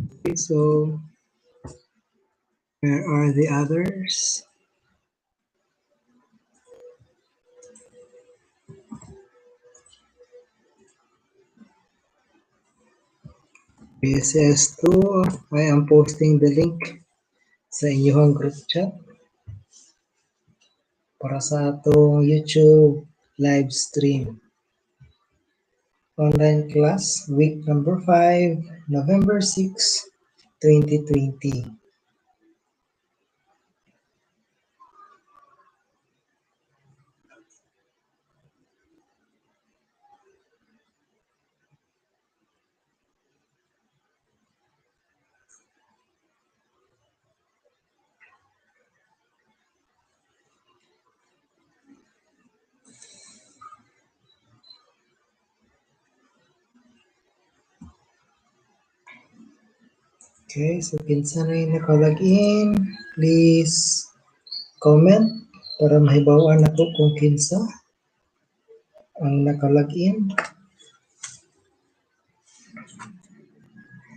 Okay, so where are the others? SS2, I am posting the link sa inyong group chat para sa atong YouTube live stream. Online class, week number 5, November 6, 2020. Okay, so kinsa na yung nakalagin, please comment para mahibawan ako kung kinsa ang nakalagin.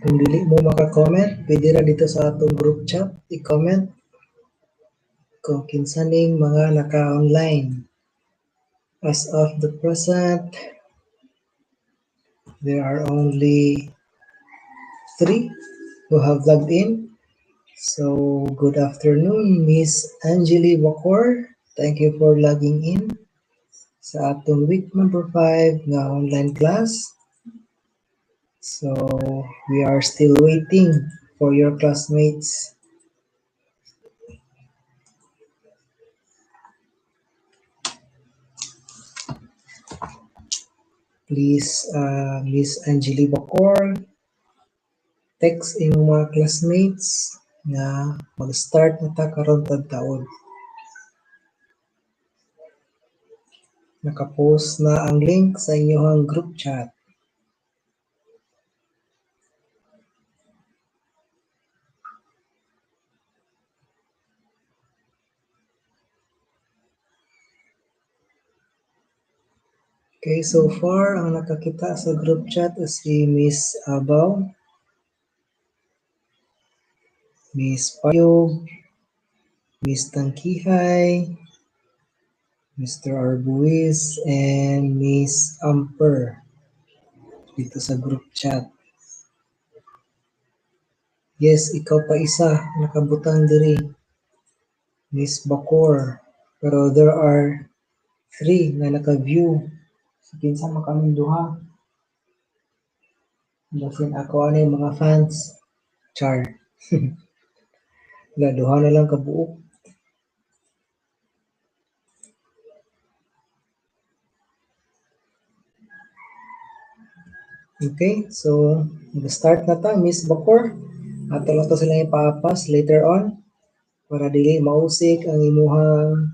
Kung dili mo maka-comment, pwede ra dito sa atong group chat, i-comment kung kinsa ning mga naka-online. As of the present, there are only 3 who have logged in. So, good afternoon, Miss Angeli Bacor. Thank you for logging in sa atong week number 5 na online class. So, we are still waiting for your classmates. Please, Miss Angeli Bacor, text imong mga classmates na mag-start na ta karon tagtaon. Nakapost na ang link sa inyong group chat. Okay, so far, ang nakakita sa group chat is si Miss Abaw, Miss Payog, Miss Tangkihay, Mr. Arbuis, and Miss Amper dito sa group chat. Yes, ikaw pa isa, nakabutang diri, Miss Bacor. Pero there are 3 na naka-view. So, kinsa man kaming duha. Basin ako ano yung mga fans. Char. Duha na lang kabuok. Okay, so mag-start na ta, Miss Bacor. Ato lang to sila ipapas later on para dili mausik ang imuhang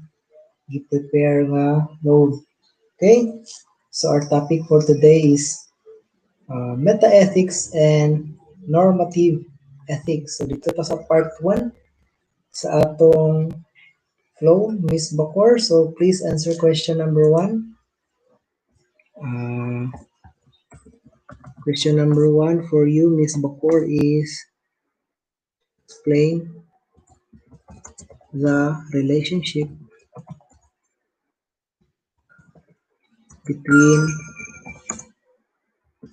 gi-prepare nga load. Okay, so our topic for today is meta-ethics and normative ethics. So dito pa sa part 1 sa atong flow, Miss Bacor. So please answer question number 1. Question number 1 for you, Miss Bacor, is explain the relationship between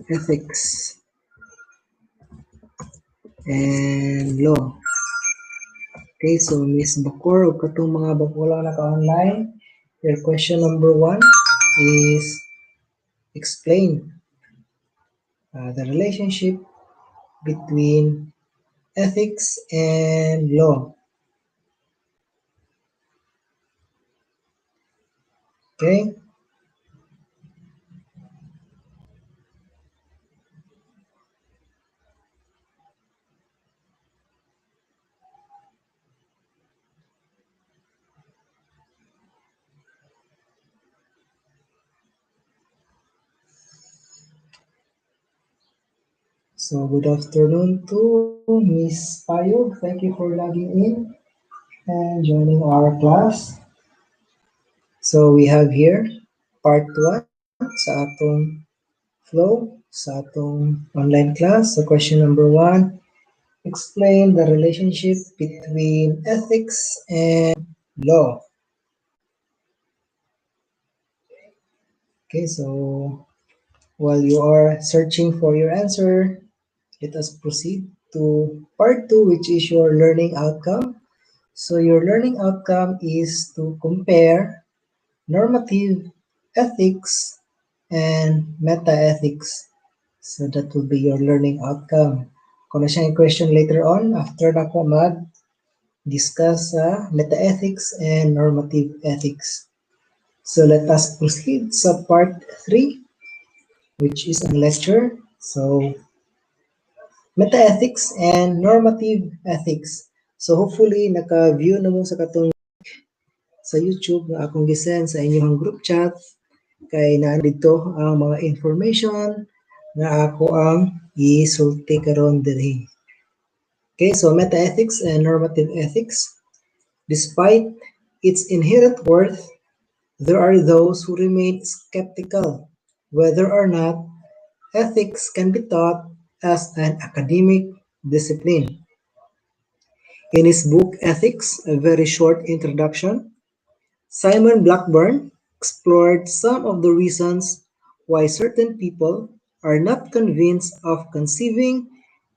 ethics and law. Okay, so Miss Bacor, ug katong mga bakulang naka-online, your question number 1 is explain the relationship between ethics and law. Okay? So good afternoon to Miss Payog. Thank you for logging in and joining our class. So we have here part 1 sa atong flow, sa atong online class. So question number 1 explain the relationship between ethics and law. Okay, so while you are searching for your answer, let us proceed to part 2, which is your learning outcome. So your learning outcome is to compare normative ethics and meta-ethics. So that will be your learning outcome. Kung na siyang question later on, after na ko mag-discuss sa meta-ethics and normative ethics. So let us proceed sa part 3, which is ang lecture. So meta-ethics and normative ethics. So hopefully naka-view na mo sa katong sa YouTube nga akong gisend sa inyong group chat kay naa dito ang mga information nga ako ang isulti karon dinhi. Okay, so meta-ethics and normative ethics. Despite its inherent worth, there are those who remain skeptical whether or not ethics can be taught as an academic discipline. In his book Ethics, A Very Short Introduction, Simon Blackburn explored some of the reasons why certain people are not convinced of conceiving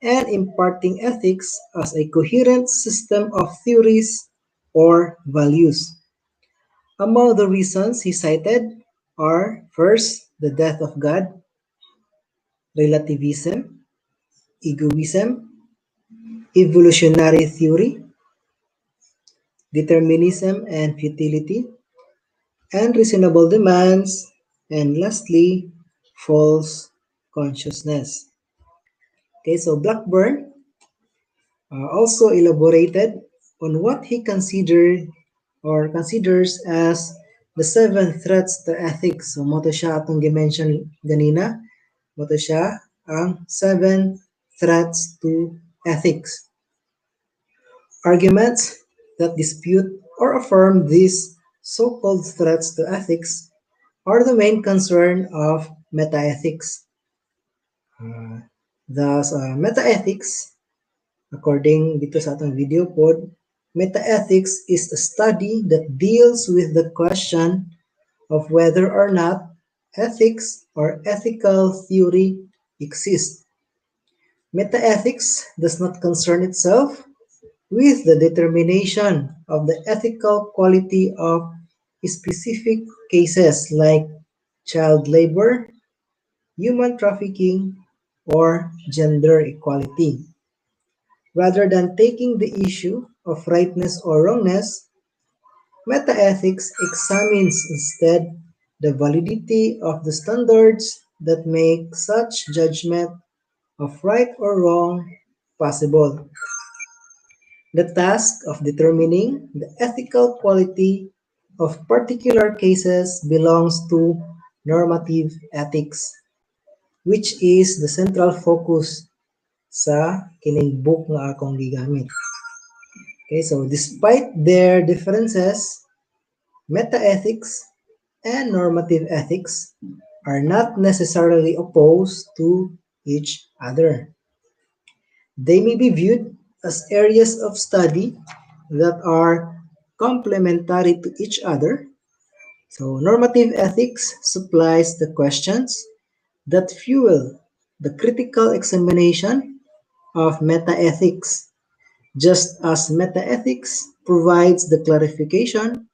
and imparting ethics as a coherent system of theories or values. Among the reasons he cited are first, the death of God, relativism, egoism, evolutionary theory, determinism and futility, unreasonable demands, and lastly, false consciousness. Okay, so Blackburn also elaborated on what he considered or considers as the 7 threats to ethics. So, mo to siya atong gimension ganina. Mo to siya ang 7 threats to ethics. Arguments that dispute or affirm these so-called threats to ethics are the main concern of metaethics. Thus, metaethics, according dito sa atong video pod, metaethics is a study that deals with the question of whether or not ethics or ethical theory exist. Metaethics does not concern itself with the determination of the ethical quality of specific cases like child labor, human trafficking, or gender equality. Rather than taking the issue of rightness or wrongness, metaethics examines instead the validity of the standards that make such judgment of right or wrong possible. The task of determining the ethical quality of particular cases belongs to normative ethics, which is the central focus sa kining book nga akong gigamit. Okay, so despite their differences, metaethics and normative ethics are not necessarily opposed to each other. They may be viewed as areas of study that are complementary to each other. So normative ethics supplies the questions that fuel the critical examination of metaethics, just as metaethics provides the clarification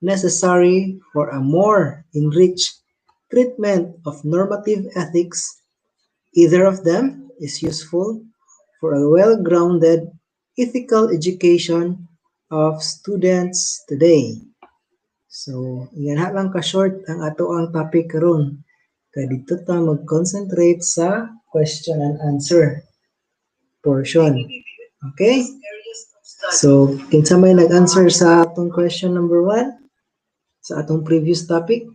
necessary for a more enriched treatment of normative ethics. Either of them is useful for a well-grounded ethical education of students today. So, yan lang ka-short ang ato ang topic karon. Kaya dito ta mag-concentrate sa question and answer portion. Okay? So, kinsa may nag-answer sa atong question number 1 sa atong previous topic?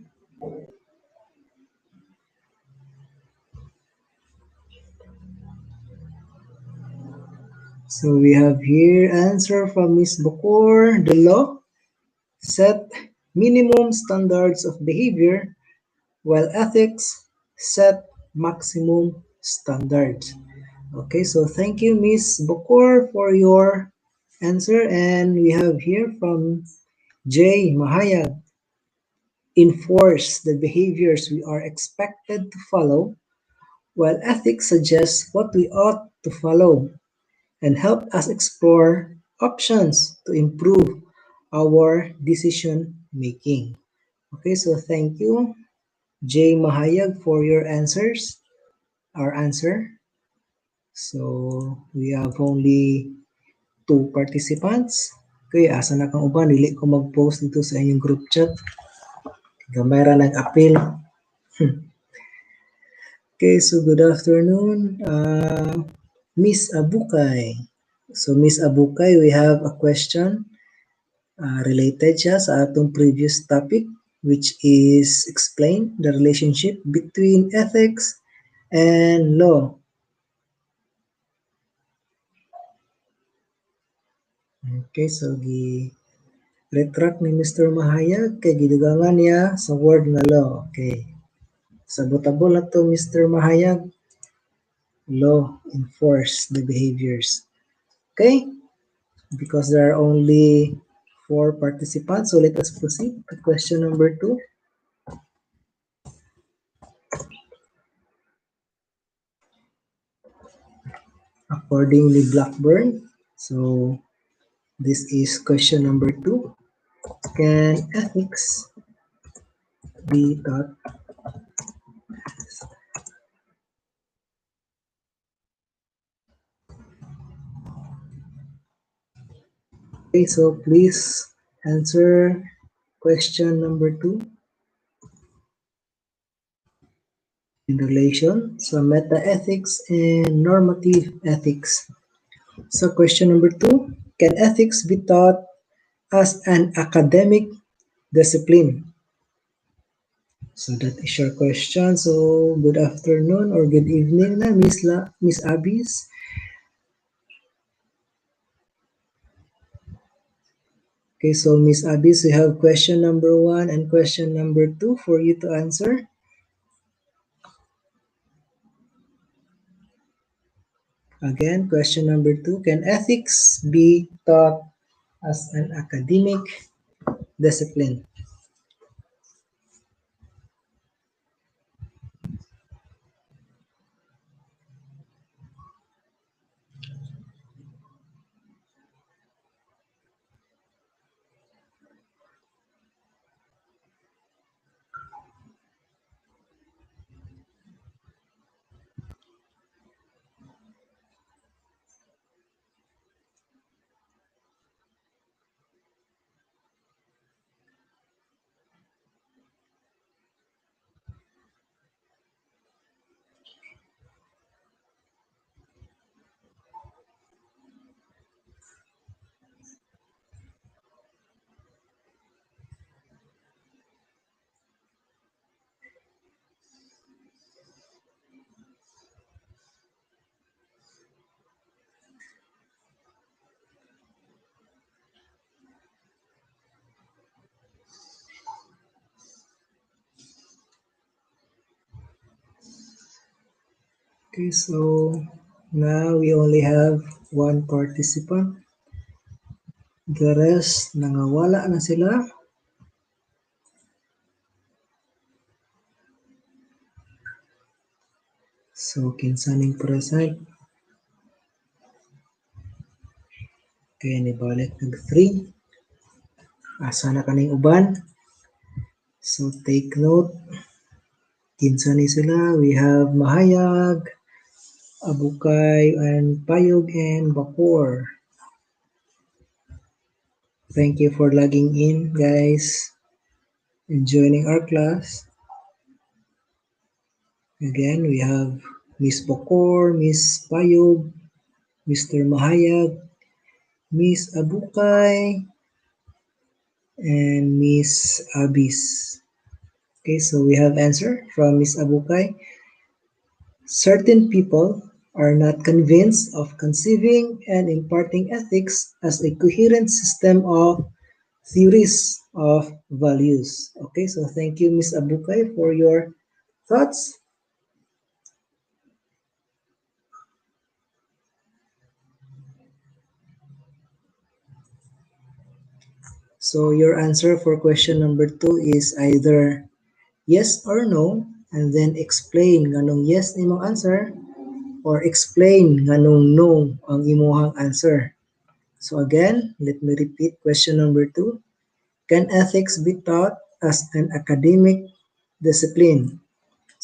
So, we have here answer from Ms. Bokor. The law set minimum standards of behavior while ethics set maximum standards. Okay, so thank you, Miss Bokor, for your answer. And we have here from Jay Mahayag. Enforce the behaviors we are expected to follow, while ethics suggests what we ought to follow and help us explore options to improve our decision making. Okay, so thank you, Jay Mahayag, for your answers. Our answer. So we have only two participants. Okay, asa na kang uban, dili ko mag-post dito sa inyong group chat. Gamay ra nag-appeal. Okay, so good afternoon, Miss Abukay. So Miss Abukay, we have a question related siya sa atong previous topic, which is explain the relationship between ethics and law. Okay, so retract ni Mr. Mahayag kay gidugangan niya sa word nga law. Okay. Sabotable na to, Mr. Mahayag. Law enforce the behaviors. Okay? Because there are only four participants, so let us proceed to question number 2. Accordingly, Blackburn. So this is question number 2. Can ethics be taught? Okay, so please answer question number 2 in relation to meta-ethics and normative ethics. So question number 2, can ethics be taught as an academic discipline? So that is your question. So good afternoon or good evening na Miss Abis. Okay, so Miss Abis, we have question number 1 and question number 2 for you to answer. Again, question number 2, can ethics be taught as an academic discipline? Okay, so now we only have one participant. The rest, nangawala na sila. So, kinsaning present. Kaya nibalik nag-3. Asa na kaning uban. So, take note. Kinsa ni sila. We have Mahayag, Abukay, and Payog, and Bakor. Thank you for logging in, guys, and joining our class. Again, we have Miss Bakor, Miss Payog, Mr. Mahayag, Miss Abukay, and Miss Abis. Okay, so we have answer from Miss Abukay. Certain people are not convinced of conceiving and imparting ethics as a coherent system of theories of values. Okay, so thank you, Miss Abukay, for your thoughts. So your answer for question number 2 is either yes or no, and then explain nganong yes imong answer or explain nganong no ang imong answer. So again, let me repeat question number 2. Can ethics be taught as an academic discipline?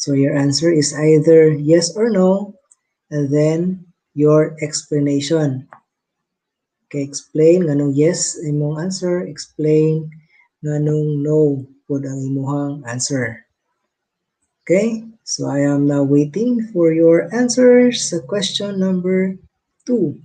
So your answer is either yes or no, and then your explanation. Okay, explain nganong yes imong answer, explain nganong no pud ang imong answer. Okay, so I am now waiting for your answers sa question number 2.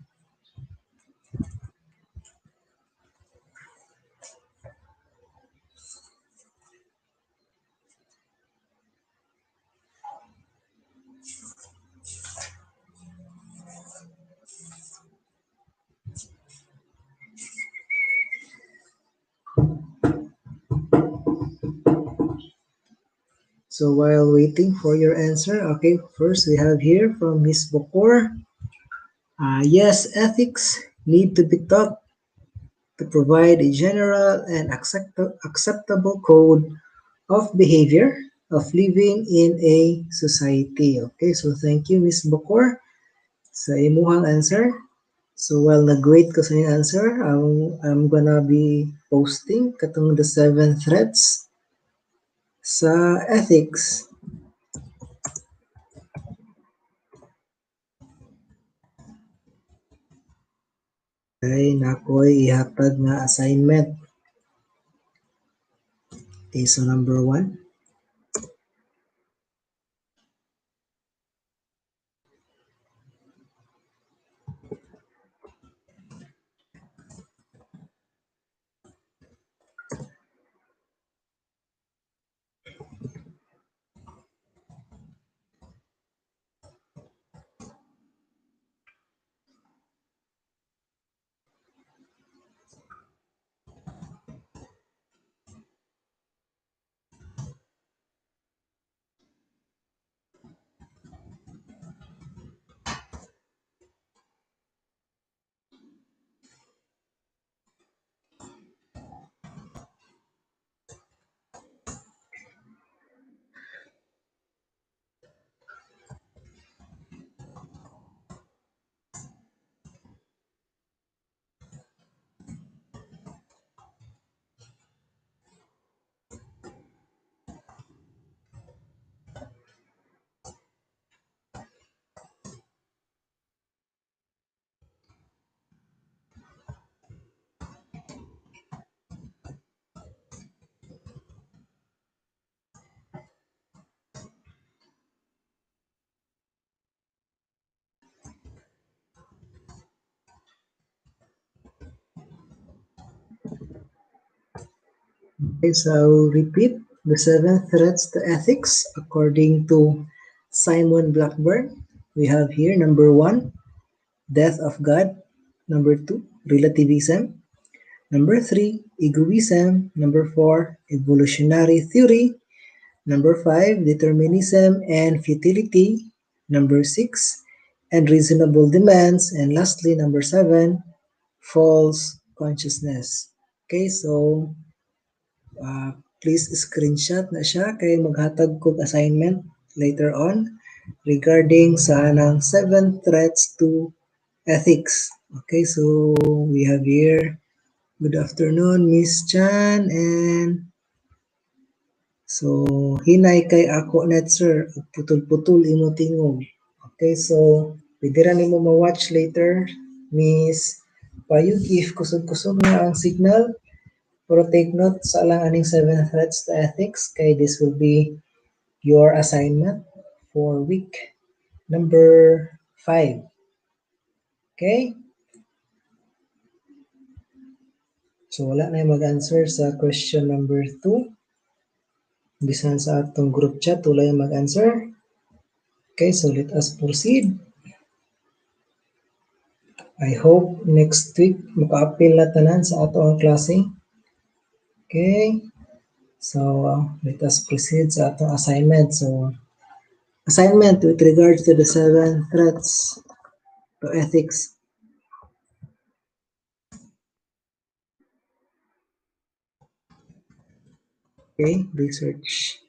So while waiting for your answer, okay, first we have here from Miss Bokor. Yes, ethics need to be taught to provide a general and acceptable code of behavior of living in a society. Okay, so thank you, Miss Bokor, sa imuhang answer. So while nag-wait ko sa inyong answer, I'm gonna be posting katong the 7 threats sa ethics. Ay nakoy ihatag nga assignment. Okay, so number 1. Okay, so I'll repeat the 7 threats to ethics according to Simon Blackburn. We have here number 1, death of God. Number 2, relativism. Number 3, egoism. Number 4, evolutionary theory. Number 5, determinism and futility. Number 6, unreasonable demands. And lastly, number 7, false consciousness. Okay, so please screenshot na siya kay maghatag kog assignment later on regarding sa anang 7 threats to ethics. Okay, so we have here, good afternoon, Miss Chan, and so hinay kay ako net sir, putol-putol imo tingog. Okay, so pwede ra nimo ma-watch later, Miss Payug, if kusog-kusog na ang signal. Pero take note sa alang aning 7 threats to ethics kay this will be your assignment for week number 5. Okay? So wala na yung mag-answer sa question number 2. Bisan sa atong group chat, wala yung mag-answer. Okay, so let us proceed. I hope next week maka-appeal na tanan sa ato ang klase. Okay? So let us proceed sa atong assignment. So assignment with regards to the 7 threats to ethics. Okay, research.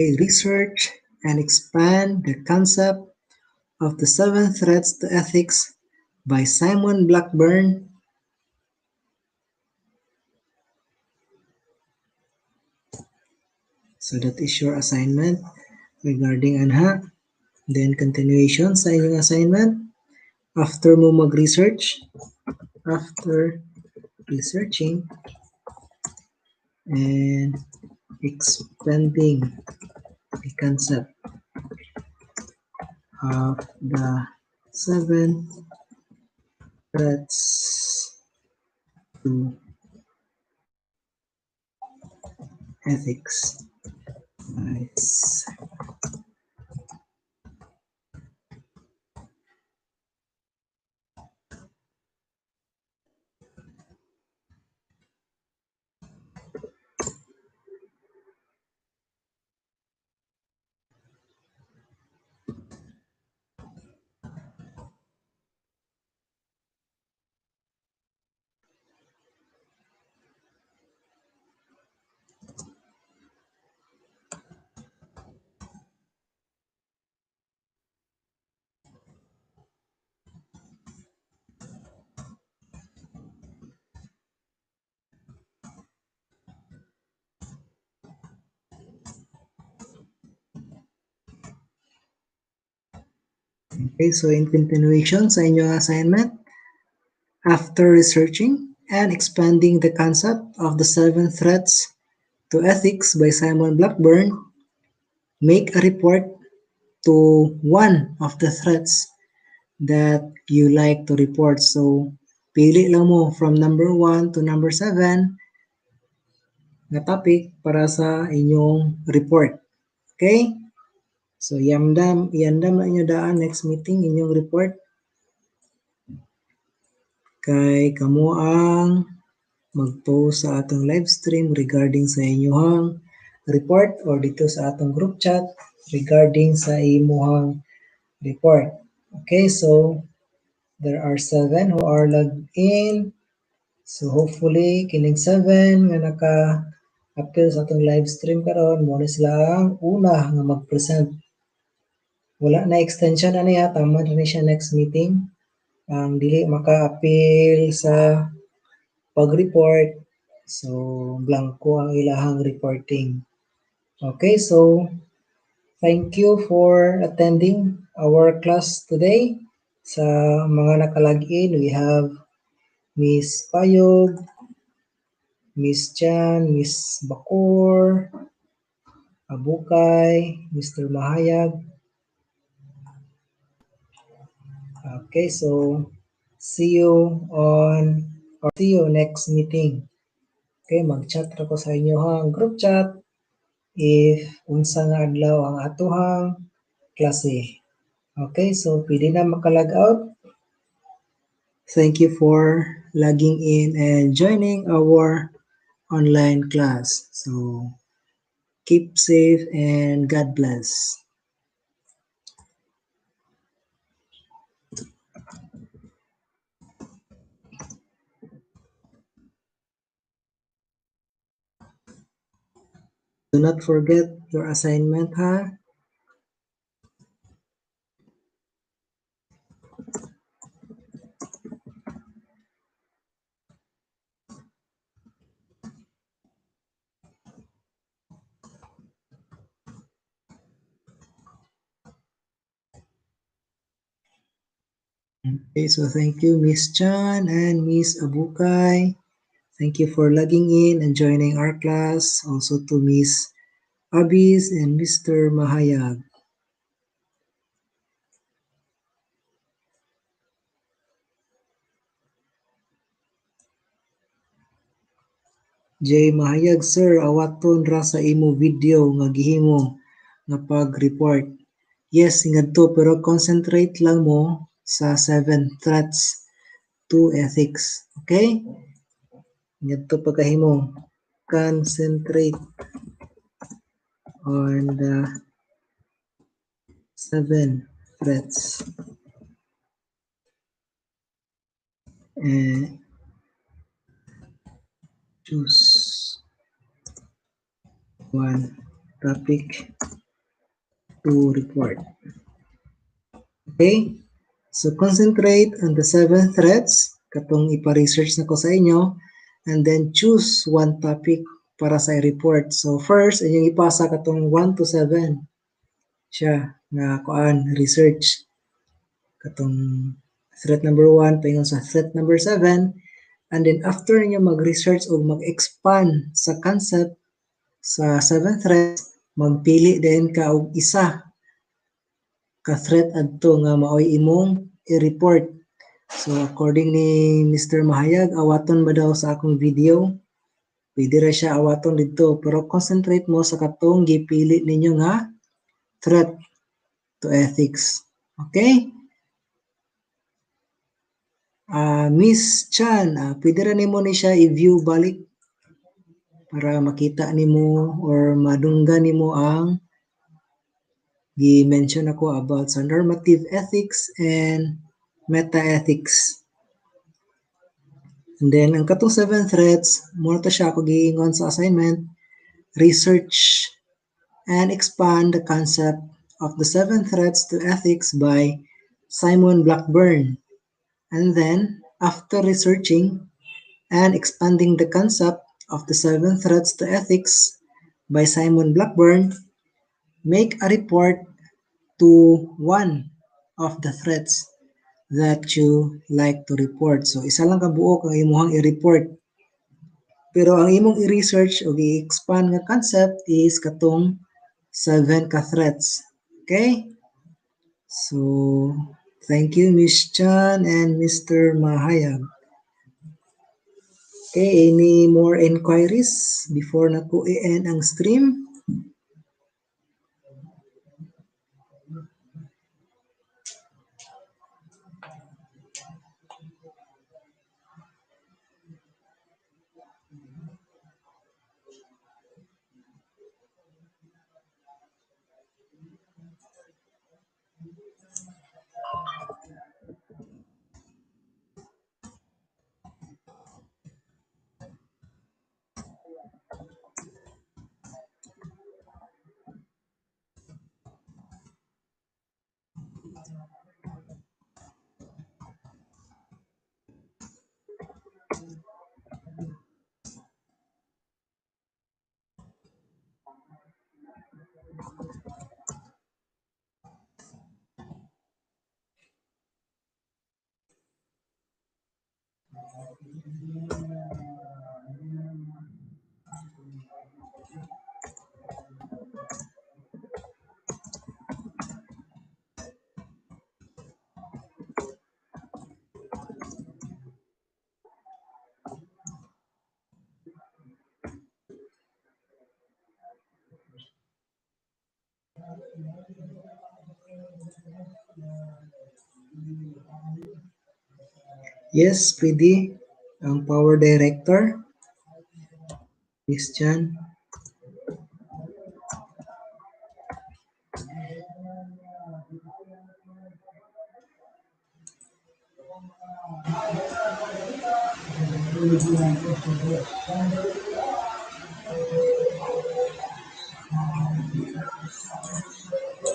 Okay, research and expand the concept of the Seven Threats to Ethics by Simon Blackburn. So that is your assignment regarding anha. Then continuation sa inyong assignment. After mo mag-research, after researching and expanding the concept of the seven threats to ethics. Nice. Okay, so in continuation sa inyong assignment, after researching and expanding the concept of the seven threats to ethics by Simon Blackburn, make a report to one of the threats that you like to report. So, pili lang mo from number 1 to number 7 na topic para sa inyong report. Okay? So, iandam na inyo daan next meeting inyong report. Kay kamo ang mag-post sa atong live stream regarding sa inyong report or dito sa atong group chat regarding sa imuhang report. Okay, so there are 7 who are logged in. So hopefully kining 7 nga naka-appeal sa atong live stream karon mo ni sila ang una nga mag-present. Wala na extension ani ha, tama na siya next meeting. Ang dili maka-appeal sa pag-report. So blanco ang ilahang reporting. Okay, so thank you for attending our class today. Sa mga nakalagin, we have Miss Payog, Miss Chan, Miss Bakor, Abukay, Mr. Mahayag. Okay, so see you next meeting. Okay, mag-chat ra ko sa inyo hang group chat if unsa nga adlaw ang atohang klase. Okay, so pwede na makalag out. Thank you for logging in and joining our online class. So keep safe and God bless. Do not forget your assignment, ha? Okay, so thank you, Miss Chan and Miss Abukay. Thank you for logging in and joining our class. Also to Miss Abis and Mr. Mahayag. Jay Mahayag, sir, awaton ra sa imo video nga gihimo nga pag-report. Yes, ngadto pero concentrate lang mo sa 7 threats to ethics. Okay? Ngadto pagkahimo. Concentrate on the 7 threats and choose one topic to report. Okay? So, concentrate on the 7 threats katong ipa-research na ko sa inyo and then choose one topic para sa report. So, first, inyong ipasa katong 1 to 7 siya nga kuan research katong threat number 1 paingon sa threat number 7 and then after ninyo mag-research o mag-expand sa concept sa 7 threats magpili din ka og isa ka threat adto nga maoy imong i-report. So according ni Mr. Mahayag, awaton ba daw sa akong video? Pwede ra siya awaton dito pero concentrate mo sa katong gipili ninyo nga threat to ethics. Okay? Miss Chan, pwede ra nimo ni siya i-view balik para makita nimo or madunggan nimo ang gi-mention ako about sa normative ethics and meta-ethics. And then, ang katong 7 threats, muna to siya ako giingon sa assignment, research and expand the concept of the 7 threats to ethics by Simon Blackburn. And then, after researching and expanding the concept of the 7 threats to ethics by Simon Blackburn, make a report to one of the threats that you like to report. So, isa lang kabuok ang imuhang i-report. Pero ang imong i-research o i-expand nga concept is katong 7 ka threats. Okay? So, thank you Ms. Chan and Mr. Mahayag. Okay, any more inquiries before na ko i-end ang stream? Yes, pwede. Ang power director, Miss Chan.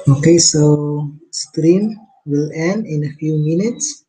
Okay, so stream will end in a few minutes.